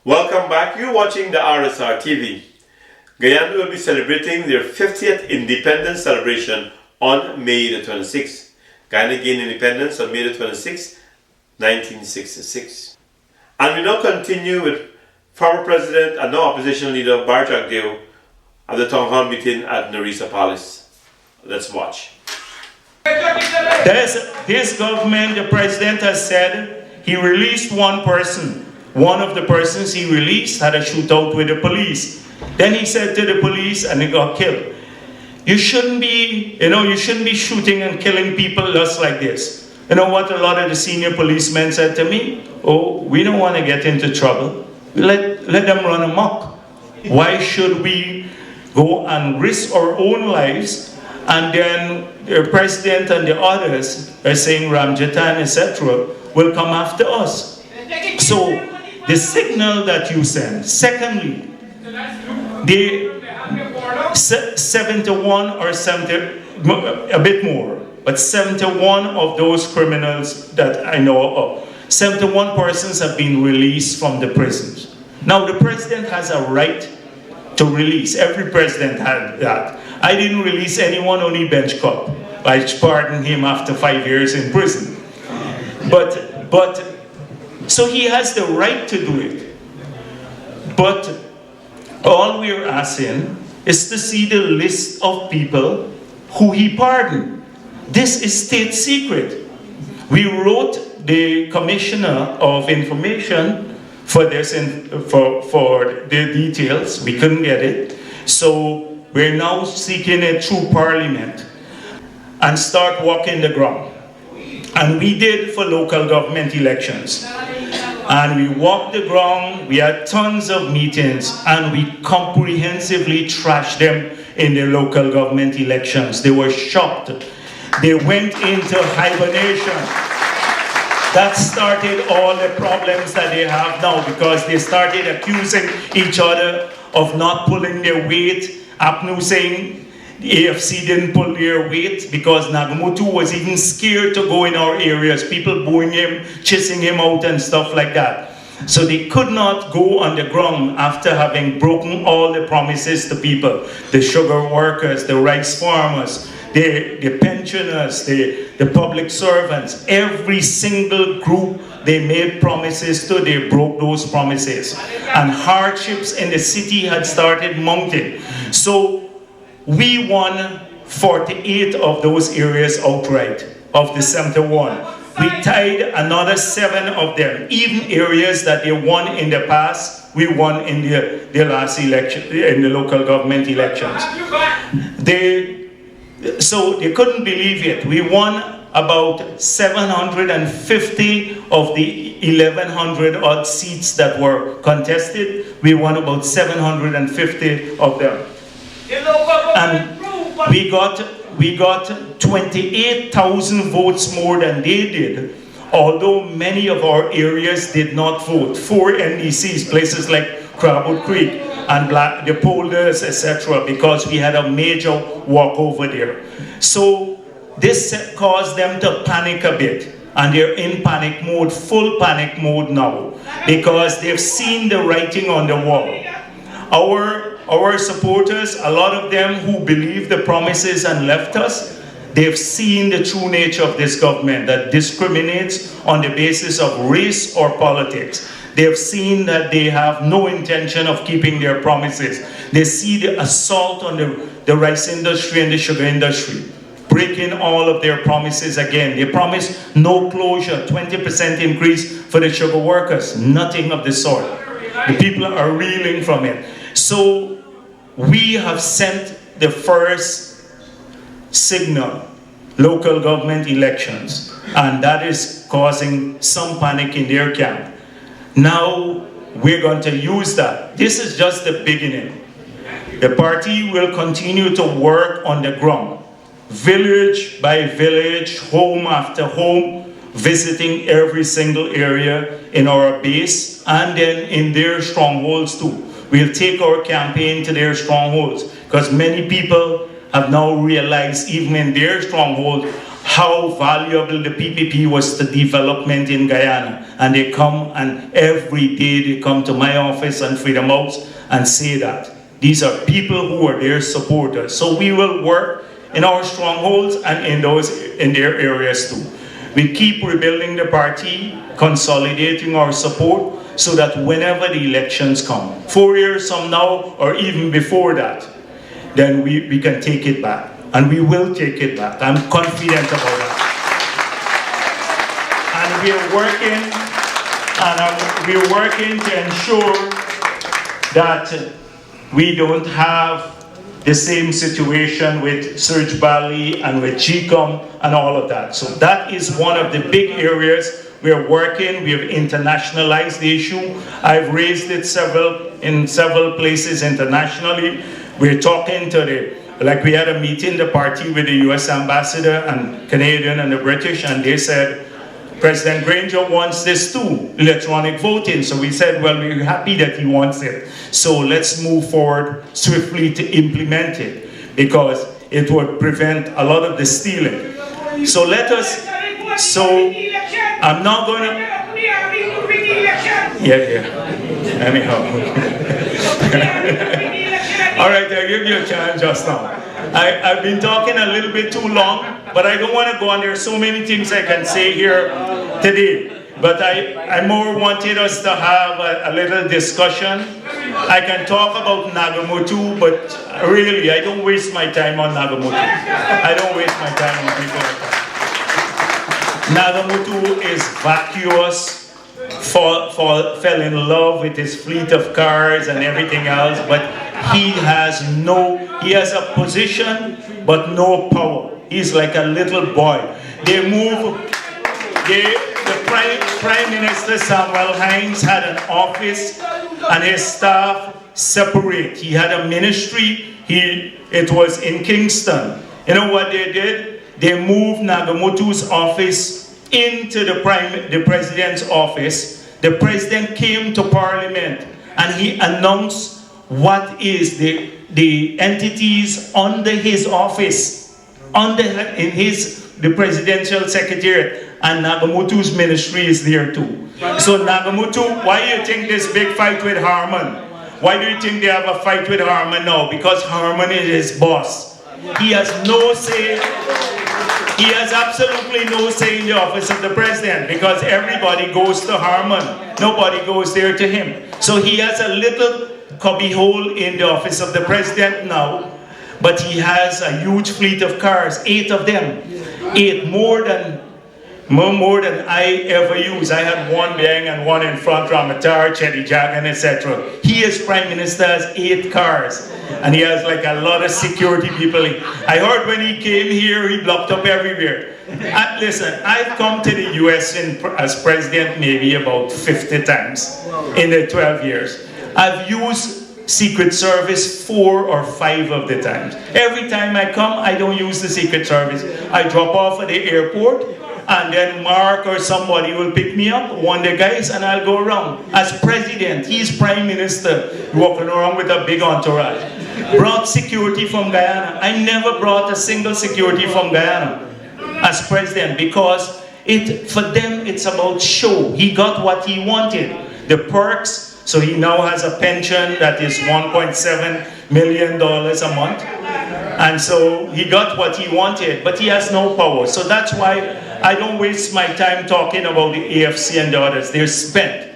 Welcome back. You're watching the RSR TV. Guyana will be celebrating their 50th independence celebration on May the 26th. Guyana gained independence on May the 26th, 1966. And we now continue with former President and now Opposition Leader JAGDEO at the town hall meeting at Narisa Palace. Let's watch. This government, the President has said he released one person. One of the persons he released had a shootout with the police. Then he said to the police, and he got killed. You shouldn't be shooting and killing people just like this. You know what a lot of the senior policemen said to me? Oh, we don't want to get into trouble. Let them run amok. Why should we go and risk our own lives? And then the president and the others are saying Ramjatan, etc., will come after us. So the signal that you send. Secondly, the 71 or 70, a bit more, but 71 of those criminals that I know of, 71 persons have been released from the prisons. Now the president has a right to release. Every president had that. I didn't release anyone, only bench cop. I pardoned him after 5 years in prison. But so he has the right to do it. But all we're asking is to see the list of people who he pardoned. This is state secret. We wrote the Commissioner of Information for this for the details. We couldn't get it. So we're now seeking it through Parliament and start walking the ground. And we did for local government elections. And we walked the ground, we had tons of meetings, and we comprehensively trashed them in the local government elections. They were shocked. They went into hibernation. That started all the problems that they have now, because they started accusing each other of not pulling their weight. APNU saying the AFC didn't pull their weight because Nagamutu was even scared to go in our areas. People booing him, chasing him out and stuff like that. So they could not go on the ground after having broken all the promises to people. The sugar workers, the rice farmers, the pensioners, the public servants, every single group they made promises to, they broke those promises. And hardships in the city had started mounting. So we won 48 of those areas outright, of the 71. We tied another 7 of them. Even areas that they won in the past, we won in the last election, in the local government elections. So they couldn't believe it. We won about 750 of the 1,100 odd seats that were contested. We won about 750 of them. And we got 28,000 votes more than they did, although many of our areas did not vote. 4 NDCs, places like Crabwood Creek and the Polders, etc., because we had a major walkover there. So this caused them to panic a bit, and they're in panic mode, full panic mode now, because they've seen the writing on the wall. Our supporters, a lot of them who believed the promises and left us, they've seen the true nature of this government that discriminates on the basis of race or politics. They've seen that they have no intention of keeping their promises. They see the assault on the rice industry and the sugar industry, breaking all of their promises again. They promised no closure, 20% increase for the sugar workers, nothing of the sort. The people are reeling from it. So we have sent the first signal, local government elections, and that is causing some panic in their camp. Now we're going to use that. This is just the beginning. The party will continue to work on the ground, village by village, home after home, visiting every single area in our base and then in their strongholds too. We'll take our campaign to their strongholds, because many people have now realized even in their stronghold how valuable the PPP was to development in Guyana. And they come, and every day they come to my office and Freedom House and say that. These are people who are their supporters. So we will work in our strongholds and in their areas too. We keep rebuilding the party, consolidating our support, so that whenever the elections come, 4 years from now or even before that, then we can take it back. And we will take it back. I'm confident about that. And we're working to ensure that we don't have the same situation with Surge Valley and with GCOM and all of that. So that is one of the big areas we are working. We have internationalized the issue. I've raised it in several places internationally. We're talking to like we had a meeting, the party, with the US ambassador and Canadian and the British, and they said, President Granger wants this too, electronic voting. So we said, well, we're happy that he wants it. So let's move forward swiftly to implement it, because it would prevent a lot of the stealing. So I'm not going to... Yeah. Anyhow. All right, I'll give you a chance just now. I've been talking a little bit too long, but I don't want to go on. There's so many things I can say here today. But I more wanted us to have a little discussion. I can talk about Nagamutu, but really, I don't waste my time on Nagamutu. I don't waste my time on people like that. Nagamutu is vacuous. Fell in love with his fleet of cars and everything else, but he has a position but no power. He's like a little boy. The Prime Minister Samuel Hines had an office and his staff separate. He had a ministry. It was in Kingston. You know what they did? They moved Nagamutu's office into the president's office. The president came to Parliament and he announced what is the entities under his office, the presidential secretariat, and Nagamutu's ministry is there too. So Nagamutu, why do you think this big fight with Harman? Why do you think they have a fight with Harman now? Because Harman is his boss. He has no say. He has absolutely no say in the office of the president, because everybody goes to Harman. Nobody goes there to him. So he has a little cubbyhole in the office of the president now, but he has a huge fleet of cars, 8 of them. 8, more than I ever use. I had one behind and one in front, Ramatar, Chetty Jagan, etc. He as Prime Minister has 8 cars. And he has like a lot of security people. I heard when he came here, he blocked up everywhere. Listen, I've come to the US as president maybe about 50 times in the 12 years. I've used Secret Service 4 or 5 of the times. Every time I come, I don't use the Secret Service. I drop off at the airport, and then Mark or somebody will pick me up, one of the guys, and I'll go around. As president, he's prime minister, walking around with a big entourage. Brought security from Guyana. I never brought a single security from Guyana as president, because for them it's about show. He got what he wanted. The perks. So he now has a pension that is $1.7 million a month. And so he got what he wanted, but he has no power. So that's why I don't waste my time talking about the AFC and the others. They're spent.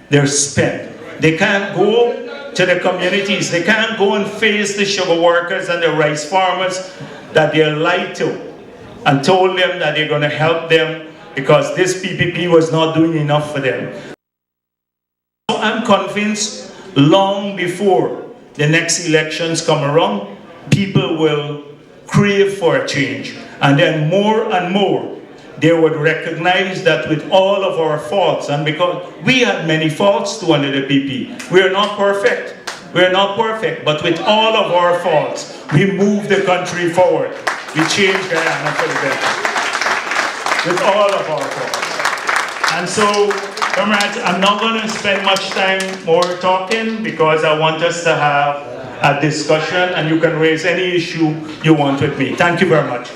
They're spent. They can't go to the communities. They can't go and face the sugar workers and the rice farmers that they're lied to and told them that they're going to help them because this PPP was not doing enough for them. I'm convinced long before the next elections come around, people will crave for a change. And then more and more, they would recognize that with all of our faults, and because we had many faults too under the PP, we are not perfect. We are not perfect, but with all of our faults, we move the country forward. We change Guyana for the better. With all of our faults. And so, comrades, I'm not going to spend much time more talking because I want us to have a discussion and you can raise any issue you want with me. Thank you very much.